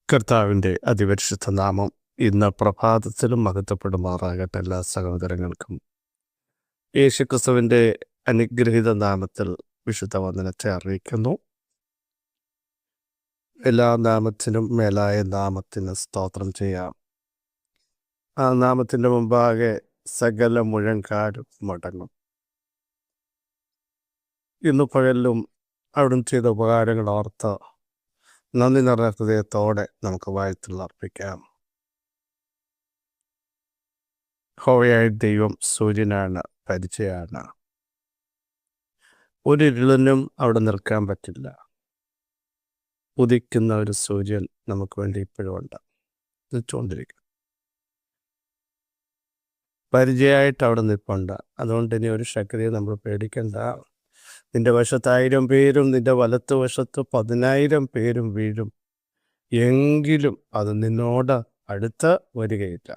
കർത്താവിൻ്റെ അതിപരിശുദ്ധ നാമം ഇന്ന് പ്രഭാതത്തിലും മഹത്വപ്പെടുമാറാകട്ടെ. എല്ലാ സഹോദരങ്ങൾക്കും യേശുക്രിസ്തുവിൻ്റെ അനുഗ്രഹീത നാമത്തിൽ വിശുദ്ധ വന്ദനത്തെ അറിയിക്കുന്നു. എല്ലാ നാമത്തിനും മേലായ നാമത്തിന് സ്തോത്രം ചെയ്യാം. ആ നാമത്തിൻ്റെ മുമ്പാകെ സകല മുഴങ്കാലും മടങ്ങും. ഇന്ന് പകലിലും അവിടുന്ന് ചെയ്ത ഉപകാരങ്ങൾ ഓർത്ത് നന്ദി നിറഞ്ഞ ഹൃദയത്തോടെ നമുക്ക് വാഴ്ത്തുകൾ അർപ്പിക്കാം. ഹോവയായ ദൈവം സൂര്യനാണ്, പരിചയമാണ്. ഒരു ഇരുളിനും അവിടെ നിൽക്കാൻ പറ്റില്ല. ഉദിക്കുന്ന ഒരു സൂര്യൻ നമുക്ക് വേണ്ടി ഇപ്പോഴും ഉണ്ട്, നിൽച്ചുകൊണ്ടിരിക്കും. പരിചയമായിട്ട് അവിടെ നിൽപ്പുണ്ട്. അതുകൊണ്ട് ഇനി ഒരു ശക്തിയെ നമ്മൾ പേടിക്കണ്ട. നിന്റെ വശത്ത് 1000 പേരും നിന്റെ വലത്ത് വശത്ത് 10,000 പേരും വീഴും, എങ്കിലും അത് നിന്നോട് അടുത്ത് വരികയില്ല.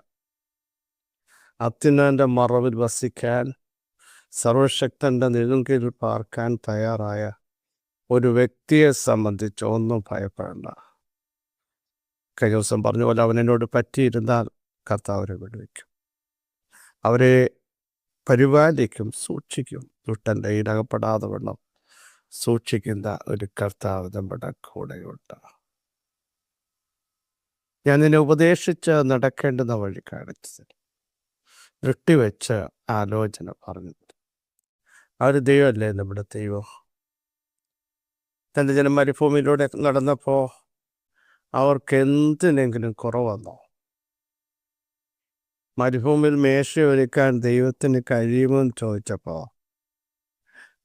അത്യുന്നതൻ്റെ മറവിൽ വസിക്കാൻ, സർവശക്തൻ്റെ നിഴൽക്കീഴിൽ പാർക്കാൻ തയ്യാറായ ഒരു വ്യക്തിയെ സംബന്ധിച്ച് ഒന്നും ഭയപ്പെടണ്ട. കഴിഞ്ഞ ദിവസം പറഞ്ഞ പോലെ അവനോട് പറ്റിയിരുന്നാൽ കർത്താവ് അവരെ വിടുവിക്കും, അവരെ പരിപാലിക്കും, സൂക്ഷിക്കും. ദുഷ്ടൻ്റെ ഇടകപ്പെടാതെ വണ്ണം സൂക്ഷിക്കുന്ന ഒരു കർത്താവ് നമ്മുടെ കൂടെയുണ്ട്. ഞാൻ നിന്നെ ഉപദേശിച്ച് നടക്കേണ്ടുന്ന വഴി കാണിച്ചു, ദൃഷ്ടിവെച്ച് ആലോചന പറഞ്ഞു. ആ ഒരു ദൈവമല്ലേ നമ്മുടെ ദൈവം. തൻ്റെ ജനം മരുഭൂമിയിലൂടെ നടന്നപ്പോൾ അവർക്ക് എന്തിനെങ്കിലും കുറവന്നോ? മരുഭൂമിയിൽ മേശയൊരുക്കാൻ ദൈവത്തിന് കഴിയുമെന്ന് ചോദിച്ചപ്പോൾ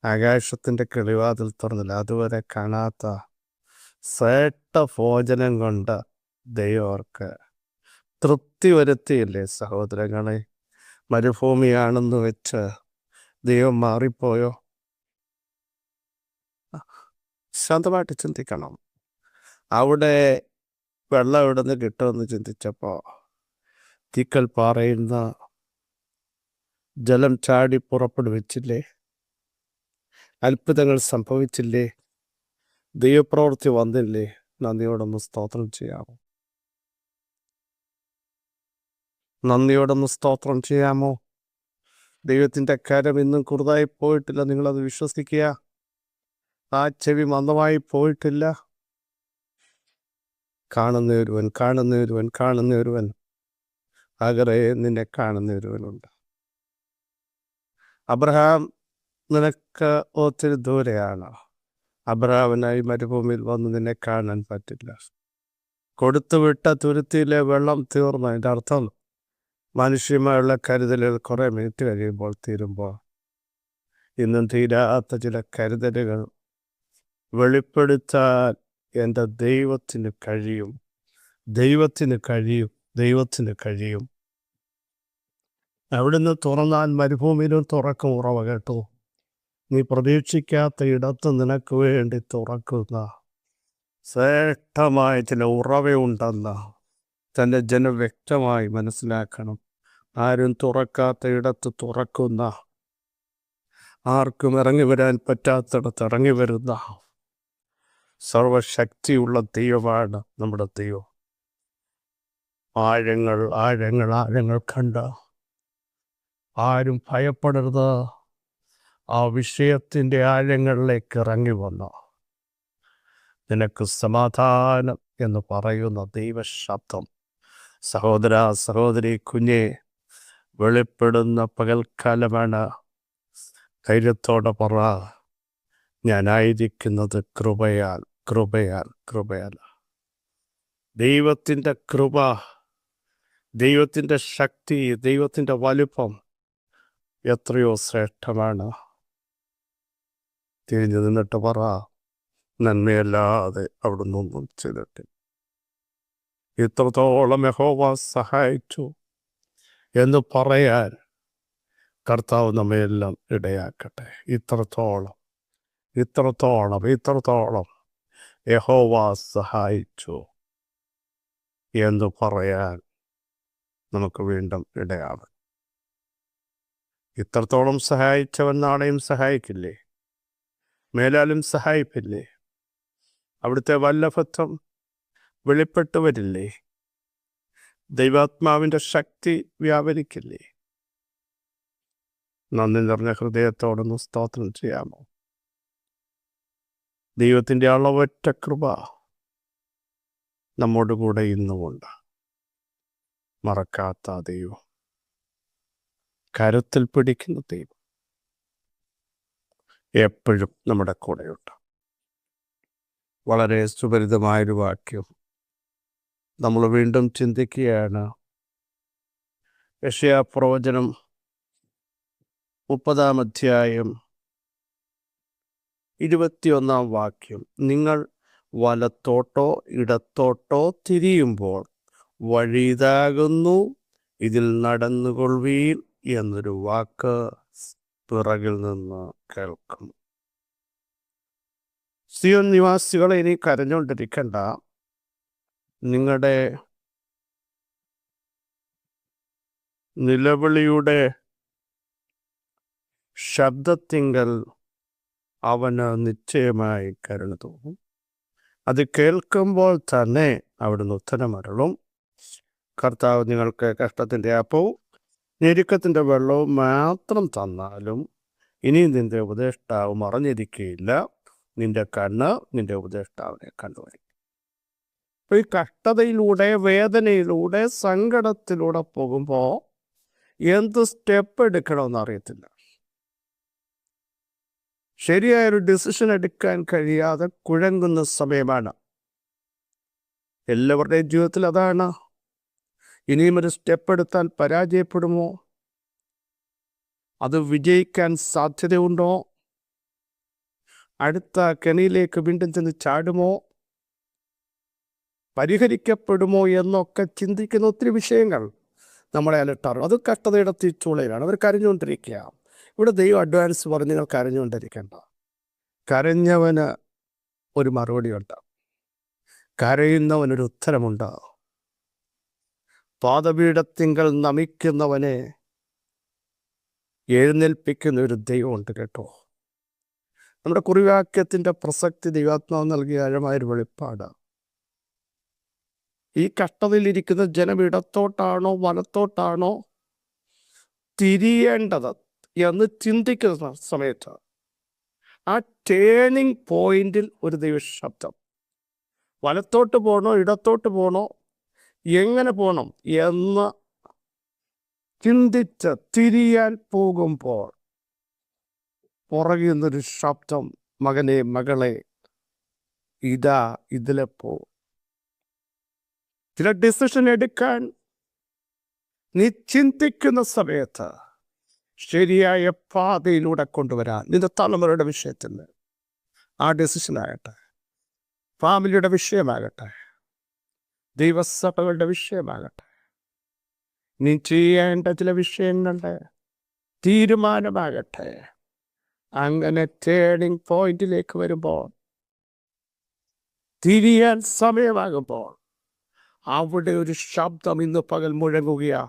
ആകാശത്തിൻ്റെ കിളിവാതിൽ തുറന്നില്ല. അതുവരെ കാണാത്ത ശ്രേഷ്ഠ ഭോജനം കൊണ്ട് ദൈവം അവർക്ക് തൃപ്തി വരുത്തിയില്ലേ സഹോദരങ്ങളെ? മരുഭൂമിയാണെന്ന് വെച്ച് ദൈവം മാറിപ്പോയോ? ശാന്തമായിട്ട് ചിന്തിക്കണം. അവിടെ വെള്ളം എവിടെ നിന്ന് കിട്ടുമെന്ന് ചിന്തിച്ചപ്പോൾ തീക്കൽ പാറയിൽ നിന്ന് ജലം ചാടി പുറപ്പെടുവിച്ചില്ലേ? അത്ഭുതങ്ങൾ സംഭവിച്ചില്ലേ? ദൈവപ്രവൃത്തി വന്നില്ലേ? നന്ദിയോടൊന്ന് സ്തോത്രം ചെയ്യാമോ? നന്ദിയോടൊന്ന് സ്തോത്രം ചെയ്യാമോ? ദൈവത്തിൻ്റെ കരം ഇന്നും കുറുതായി പോയിട്ടില്ല. നിങ്ങളത് വിശ്വസിക്കുക. ആ ചെവി മന്ദമായി പോയിട്ടില്ല. കാണുന്നൊരുവൻ അകറെ നിന്നെ കാണുന്നൊരുവനുണ്ട്. അബ്രഹാം നിനക്ക് ഒത്തിരി ദൂരെയാണ്. അബ്രഹാമിനായി മരുഭൂമിയിൽ വന്ന് നിന്നെ കാണാൻ പറ്റില്ല. കൊടുത്തുവിട്ട തുരുത്തിയിലെ വെള്ളം തീർന്നു. അതിൻ്റെ അർത്ഥം മനുഷ്യമായുള്ള കരുതലുകൾ കുറേ മിനിറ്റ് കഴിയുമ്പോൾ തീരുമ്പോൾ ഇന്നും തീരാത്ത ചില കരുതലുകൾ വെളിപ്പെടുത്താൻ എൻ്റെ ദൈവത്തിന് കഴിയും. അവിടുന്ന് തുറന്നാൽ മരുഭൂമിയിലും തുറക്കും ഉറവ. കേട്ടോ, നീ പ്രതീക്ഷിക്കാത്ത ഇടത്ത് നിനക്ക് വേണ്ടി തുറക്കുന്ന ശ്രേഷ്ഠമായ ചില ഉറവയുണ്ടെന്ന് തൻ്റെ ജനം വ്യക്തമായി മനസ്സിലാക്കണം. ആരും തുറക്കാത്ത ഇടത്ത് തുറക്കുന്ന, ആർക്കും ഇറങ്ങി വരാൻ പറ്റാത്തിടത്ത് ഇറങ്ങി വരുന്ന സർവശക്തിയുള്ള ദൈവമാണ് നമ്മുടെ ദൈവം. ആഴങ്ങൾ കണ്ട് ആരും ഭയപ്പെടരുത്. ആ വിഷയത്തിൻ്റെ ആഴങ്ങളിലേക്ക് ഇറങ്ങി വന്നു നിനക്ക് സമാധാനം എന്ന് പറയുന്ന ദൈവശബ്ദം സഹോദര സഹോദരി കുഞ്ഞെ വെളിപ്പെടുന്ന പകൽക്കാലമാണ്. ധൈര്യത്തോടെ പറ, ഞാനായിരിക്കുന്നത് കൃപയാൽ. ദൈവത്തിൻ്റെ കൃപ, ദൈവത്തിൻ്റെ ശക്തി, ദൈവത്തിൻ്റെ വലുപ്പം എത്രയോ ശ്രേഷ്ഠമാണ്. തിരിഞ്ഞു നിന്നിട്ട് പറ, നന്മയല്ലാതെ അവിടുന്ന് ഒന്നും ചെയ്തിട്ടില്ല. ഇത്രത്തോളം യഹോവ സഹായിച്ചു എന്ന് പറയാൻ കർത്താവ് നമ്മയെല്ലാം ഇടയാക്കട്ടെ. ഇത്രത്തോളം യഹോവ സഹായിച്ചു എന്ന് പറയാൻ നമുക്ക് വീണ്ടും ഇടയാവും. ഇത്രത്തോളം സഹായിച്ചവൻ നാളെയും സഹായിക്കില്ലേ? മേലാലും സഹായിപ്പില്ലേ? അവിടുത്തെ വല്ലഭത്വം, വെളിപ്പെട്ടു വരില്ലേ? ദൈവാത്മാവിൻ്റെ ശക്തി വ്യാപരിക്കില്ലേ? നന്ദി നിറഞ്ഞ ഹൃദയത്തോടൊന്ന് സ്തോത്രം ചെയ്യാമോ? ദൈവത്തിൻ്റെ അളവറ്റ കൃപ നമ്മോട് കൂടെ ഇന്നുമുണ്ട്. മറക്കാത്ത ദൈവം, കരുത്തിൽ പിടിക്കുന്ന ദൈവം എപ്പോഴും നമ്മുടെ കൂടെയുണ്ട്. വളരെ സുപരിതമായൊരു വാക്യം നമ്മൾ വീണ്ടും ചിന്തിക്കുകയാണ്. യെശയ്യാ പ്രവചനം 30-ാം അധ്യായം 21-ാം വാക്യം. നിങ്ങൾ വലത്തോട്ടോ ഇടത്തോട്ടോ തിരിയുമ്പോൾ വഴി ഇതാകുന്നു, ഇതിൽ നടന്നുകൊള്ളുവീൻ എന്നൊരു വാക്ക് പിറകിൽ നിന്ന് കേൾക്കും. സിയോൻ നിവാസികളെ ഇനി കരഞ്ഞുകൊണ്ടിരിക്കണ്ട. നിങ്ങളുടെ നിലവിളിയുടെ ശബ്ദത്തിങ്കൽ അവന് നിശ്ചയമായി കരുണ തോന്നും. അത് കേൾക്കുമ്പോൾ തന്നെ അവിടുന്ന് ഉത്തരമരുളും. കർത്താവ് നിങ്ങൾക്ക് കഷ്ടത്തിൻ്റെ അപ്പവും ഞെരുക്കത്തിൻ്റെ വെള്ളവും മാത്രം തന്നാലും ഇനി നിന്റെ ഉപദേഷ്ടാവ് മറഞ്ഞിരിക്കുകയില്ല. നിന്റെ കണ്ണ് നിന്റെ ഉപദേഷ്ടാവിനെ കണ്ടുവരും. അപ്പോൾ ഈ കഷ്ടതയിലൂടെ, വേദനയിലൂടെ, സങ്കടത്തിലൂടെ പോകുമ്പോൾ എന്ത് സ്റ്റെപ്പ് എടുക്കണമെന്ന് അറിയത്തില്ല. ശരിയായൊരു ഡിസിഷൻ എടുക്കാൻ കഴിയാതെ കുഴങ്ങുന്ന സമയമാണ്. എല്ലാവരുടെയും ജീവിതത്തിൽ അതാണ്. ഇനിയും ഒരു സ്റ്റെപ്പ് എടുത്താൽ പരാജയപ്പെടുമോ? അത് വിജയിക്കാൻ സാധ്യതയുണ്ടോ? അടുത്ത കെണിയിലേക്ക് വീണ്ടും ചെന്ന് ചാടുമോ? പരിഹരിക്കപ്പെടുമോ എന്നൊക്കെ ചിന്തിക്കുന്ന ഒത്തിരി വിഷയങ്ങൾ നമ്മളെ അലട്ടാറും. അത് കഷ്ടതയുടെ തീച്ചൂളയിലാണ്. അവർ കരഞ്ഞുകൊണ്ടിരിക്കുക. ഇവിടെ ദൈവം അഡ്വാൻസ് പറഞ്ഞ് നിങ്ങൾ കരഞ്ഞുകൊണ്ടിരിക്കേണ്ട. കരഞ്ഞവന് ഒരു മറുപടിയുണ്ട്, കരയുന്നവനൊരു ഉത്തരമുണ്ട്. പാദപീഠത്തിങ്കൽ നമിക്കുന്നവനെ എഴുന്നേൽപ്പിക്കുന്ന ഒരു ദൈവമുണ്ട് കേട്ടോ. നമ്മുടെ കുറിവാക്യത്തിൻ്റെ പ്രസക്തി ദൈവാത്മാവ് നൽകിയ ആഴമായൊരു വെളിപ്പാട്. ഈ കഷ്ടതയിലിരിക്കുന്ന ജനം ഇടത്തോട്ടാണോ വലത്തോട്ടാണോ തിരിയേണ്ടത് എന്ന് ചിന്തിക്കുന്ന സമയത്ത് ആ ടേണിംഗ് പോയിന്റിൽ ഒരു ദൈവശബ്ദം, വലത്തോട്ട് പോകണോ ഇടത്തോട്ട് പോകണോ, എങ്ങനെ പോകണം എന്ന് ചിന്തിച്ച് തിരിയാൻ പോകുമ്പോൾ പുറകിൽ നിന്നൊരു ശബ്ദം, മകനെ മകളെ ഇതാ ഇതിലെ പോ. ചില ഡിസിഷൻ എടുക്കാൻ നീ ചിന്തിക്കുന്ന സമയത്ത് ശരിയായ പാതയിലൂടെ കൊണ്ടുവരാൻ നിന്റെ തലമുറയുടെ വിഷയത്തിൽ ആ ഡിസിഷനാകട്ടെ, ഫാമിലിയുടെ വിഷയമാകട്ടെ, ദൈവസഭകളുടെ വിഷയമാകട്ടെ, നീ ചെയ്യേണ്ട ചില വിഷയങ്ങളുടെ തീരുമാനമാകട്ടെ, അങ്ങനെ ടേണിംഗ് പോയിന്റിലേക്ക് വരുമ്പോൾ, തിരിയാൻ സമയമാകുമ്പോൾ അവിടെ ഒരു ശബ്ദം ഇന്ന് പകൽ മുഴങ്ങുകയാ.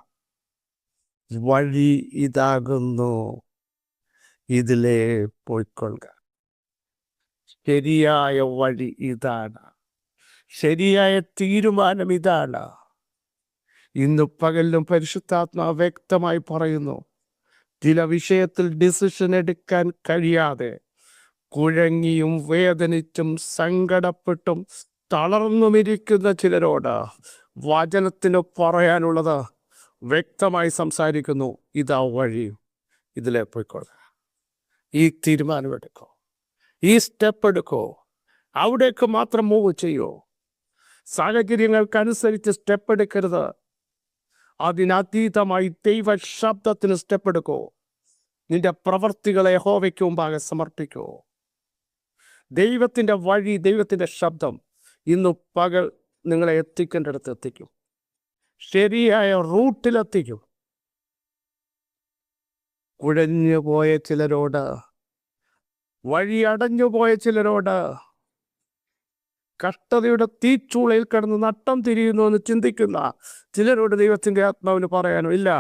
വഴി ഇതാകുന്നു, ഇതിലേ പോയിക്കൊള്ളുക. ശരിയായ വഴി ഇതാണ്, ശരിയായ തീരുമാനം ഇതാണ്. ഇന്ന് പകലിലും പരിശുദ്ധാത്മാവ് വ്യക്തമായി പറയുന്നു, ചില വിഷയത്തിൽ ഡിസിഷൻ എടുക്കാൻ കഴിയാതെ കുഴങ്ങിയും വേദനിച്ചും സങ്കടപ്പെട്ടും തളർന്നുമിരിക്കുന്ന ചിലരോട് വചനത്തിന് പറയാനുള്ളത് വ്യക്തമായി സംസാരിക്കുന്നു. ഇതാ വഴി, ഇതിലെ പോയിക്കോളുക. ഈ തീരുമാനമെടുക്കോ, ഈ സ്റ്റെപ്പ് എടുക്കോ, അവിടേക്ക് മാത്രം മൂവ് ചെയ്യോ. സാഹചര്യങ്ങൾക്കനുസരിച്ച് സ്റ്റെപ്പ് എടുക്കരുത്. അതിനതീതമായി ദൈവ ശബ്ദത്തിന് സ്റ്റെപ്പ് എടുക്കോ. നിന്റെ പ്രവർത്തികളെ യഹോവയ്ക്ക് മുമ്പാകെ സമർപ്പിക്കോ. ദൈവത്തിൻ്റെ വഴി, ദൈവത്തിൻ്റെ ശബ്ദം ഇന്ന് പകൽ നിങ്ങളെ എത്തിക്കേണ്ടടുത്ത് എത്തിക്കും, ശരിയായ റൂട്ടിലെത്തിക്കും. കുഴഞ്ഞു പോയ ചിലരോട്, വഴി അടഞ്ഞുപോയ ചിലരോട്, കഷ്ടതയുടെ തീച്ചൂളയിൽ കിടന്ന് നട്ടം തിരിയുന്നു എന്ന് ചിന്തിക്കുന്ന ചിലരോട് ദൈവത്തിൻ്റെ ആത്മാവിന് പറയാനോ ഇല്ല.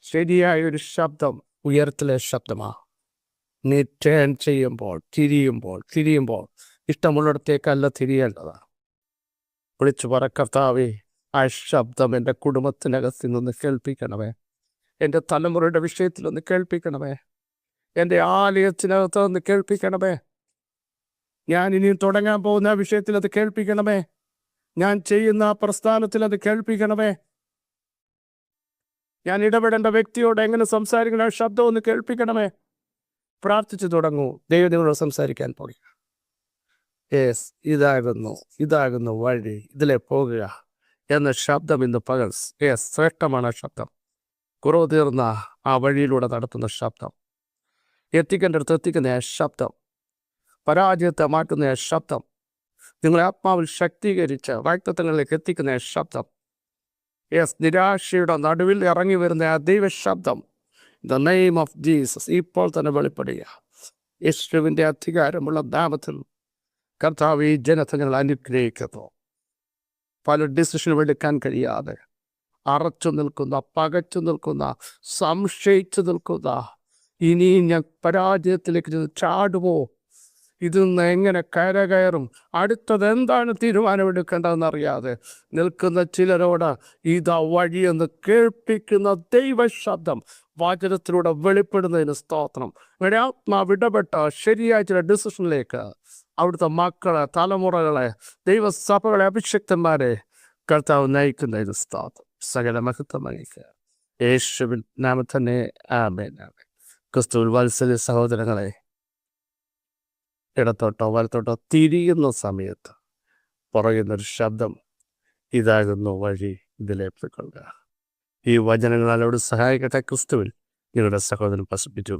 ശരിയായൊരു ശബ്ദം ഉയരത്തിലെ ശബ്ദമാ. നീ ടേൺ ചെയ്യുമ്പോൾ, തിരിയുമ്പോൾ ഇഷ്ടമുള്ളിടത്തേക്കല്ല തിരിയേണ്ടതാണ്. വിളിച്ചു പറ, കർത്താവേ, ആ ശബ്ദം എൻ്റെ കുടുംബത്തിനകത്ത് നിന്ന് കേൾപ്പിക്കണമേ. എൻ്റെ തലമുറയുടെ വിഷയത്തിലൊന്ന് കേൾപ്പിക്കണമേ. എൻ്റെ ആലയത്തിനകത്ത് ഒന്ന് കേൾപ്പിക്കണമേ. ഞാൻ ഇനിയും തുടങ്ങാൻ പോകുന്ന വിഷയത്തിൽ അത് കേൾപ്പിക്കണമേ. ഞാൻ ചെയ്യുന്ന പ്രസ്ഥാനത്തിൽ അത് കേൾപ്പിക്കണമേ. ഞാൻ ഇടപെടേണ്ട വ്യക്തിയോട് എങ്ങനെ സംസാരിക്കണം, ആ ശബ്ദം ഒന്ന് കേൾപ്പിക്കണമേ. പ്രാർത്ഥിച്ചു തുടങ്ങൂ. ദൈവം നിങ്ങളോട് സംസാരിക്കാൻ പോകുക. യേസ്, ഇതാകുന്നു വഴി, ഇതിലെ പോകുക എന്ന ശബ്ദം ഇന്ന് പകൽ ശ്രേഷ്ഠമാണ്. ആ ശബ്ദം കുറവ് തീർന്ന ആ വഴിയിലൂടെ നടത്തുന്ന ശബ്ദം, എത്തിക്കേണ്ടടുത്ത് എത്തിക്കുന്ന ആ ശബ്ദം, പരാജയത്തെ മാറ്റുന്ന ആ ശബ്ദം, നിങ്ങളെ ആത്മാവിൽ ശക്തീകരിച്ച് വാഗ്ദത്തങ്ങളിലേക്ക് എത്തിക്കുന്ന ആ ശബ്ദം, നിരാശയുടെ നടുവിൽ ഇറങ്ങി വരുന്ന ആ ദൈവശബ്ദം, ദ നെയിം ഓഫ് ജീസസ് ഇപ്പോൾ തന്നെ വെളിപ്പെടുക. യേശുവിൻ്റെ അധികാരമുള്ള നാമത്തിൽ കർത്താവ് ഈ ജനത്തെ ഞങ്ങൾ അനുഗ്രഹിക്കുന്നു. പല ഡിസിഷനും എടുക്കാൻ കഴിയാതെ അറച്ചു നിൽക്കുന്ന, പകച്ചു നിൽക്കുന്ന, സംശയിച്ചു നിൽക്കുന്ന, ഇനി ഞാൻ പരാജയത്തിലേക്ക് ചാടുമോ, ഇതിൽ നിന്ന് എങ്ങനെ കയറും, അടുത്തത് എന്താണ് തീരുമാനമെടുക്കേണ്ടതെന്നറിയാതെ നിൽക്കുന്ന ചിലരോട് ഇതാ വഴിയെന്ന് കേൾപ്പിക്കുന്ന ദൈവശബ്ദം വചനത്തിലൂടെ വെളിപ്പെടുന്നതിന് സ്തോത്രം. ഇവിടെ ആത്മാവ് ഇടപെട്ട ശരിയായ ചില ഡിസിഷനിലേക്ക് അവിടുത്തെ മക്കളെ, തലമുറകളെ, ദൈവസഭകളെ, അഭിഷക്തന്മാരെ കർത്താവ് നയിക്കുന്നതിന് സ്തോത്രം. സകല മഹത്വം അങ്ങേക്ക് യേശുവിൻ നാമത്തിൽ തന്നെ ആമേൻ. ക്രിസ്തുവിൽ വാത്സല്യ സഹോദരങ്ങളെ, ഇടത്തോട്ടോ വലത്തോട്ടോ തിരിയുന്ന സമയത്ത് പറയുന്നൊരു ശബ്ദം, ഇതാകുന്നു വഴി, ഇതിലേക്കൊള്ളുക. ഈ വചനങ്ങളോട് സഹായിക്കട്ടെ. ക്രിസ്തുവിൽ നിങ്ങളുടെ സഹോദരൻ പസിപ്പിച്ചു.